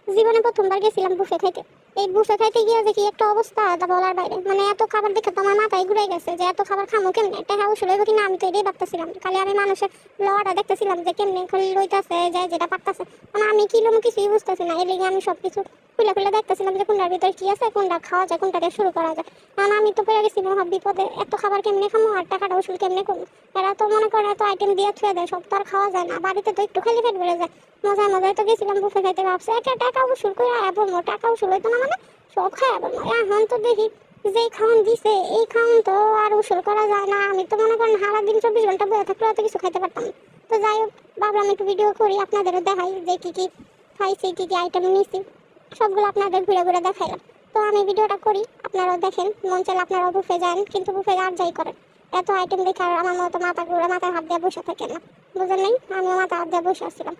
জীবনে প্রথমবার গেছিলাম বুফে খাইতে। এই বুফে খাইতে গিয়ে দেখি একটা অবস্থা তা বলার বাইরে, মানে এত খাবার দেখে তো আমার মাথায় ঘুরে গেছে যে এত খাবার খামো কেমনে, একটা হাউস হইব কিনা আমি তো এটাই ভাবতেছিলাম। খালি আমি মানুষের লড়া দেখতেছিলাম যে কেমনে খালি লইতাছে যে যেটা পারতাছে, মানে আমি কি লোম কিছুই বুঝতেছি না। এর লিগে আমি সবকিছু খুলে খুলে দেখতেছিলাম যে কোনটার ভিতরে কি আছে, কোনটা খাওয়া যায়, কোনটা দিয়ে শুরু করা যায়। কারণ আমি তো পেরে গেছি মহা বিপদে, এত খাবার কেমনে খামো আর টাকাটা উসুল কেমনে করবো। এরা তো মনে করে এত আইটেম দিয়ে থুয়ে দেয়, সব তো আর খাওয়া যায় না, বাড়িতে তো একটু খালি পেট ভরে যায়। মজায় মজায় তো গেছিলাম বুফে খাইতে, ভাবছে একা টাকা উসুল করে বলবো, টাকা উসুল হইতো না মানে সব খায় বলবো। এখন তো দেখি যেই খাওয়ান দিছে এই খাওয়ান তো আর উসুল করা যায় না। আমি তো মনে করেন সারাদিন 24 ঘন্টা বয়ে থাকলে অত কিছু খাইতে পারতাম না। তো যাই হোক, ভাবলাম একটু ভিডিও করি, আপনাদেরও দেখাই যে কি কি খাইছি, কি কি আইটেম নিছি, সবগুলো আপনাদের ঘুরে ঘুরে দেখাইলাম। তো আমি ভিডিওটা করি, আপনারাও দেখেন, মন চাইলে আপনারাও বুফে যান, কিন্তু বুফে আর যাই করেন এত আইটেম দেখে আর আমার মতো মাথা ঘুরে মাথায় হাত দিয়ে বসে থাকেন না, বুঝলেন নাই? আমিও মাথা হাত দিয়ে বসে আসছিলাম।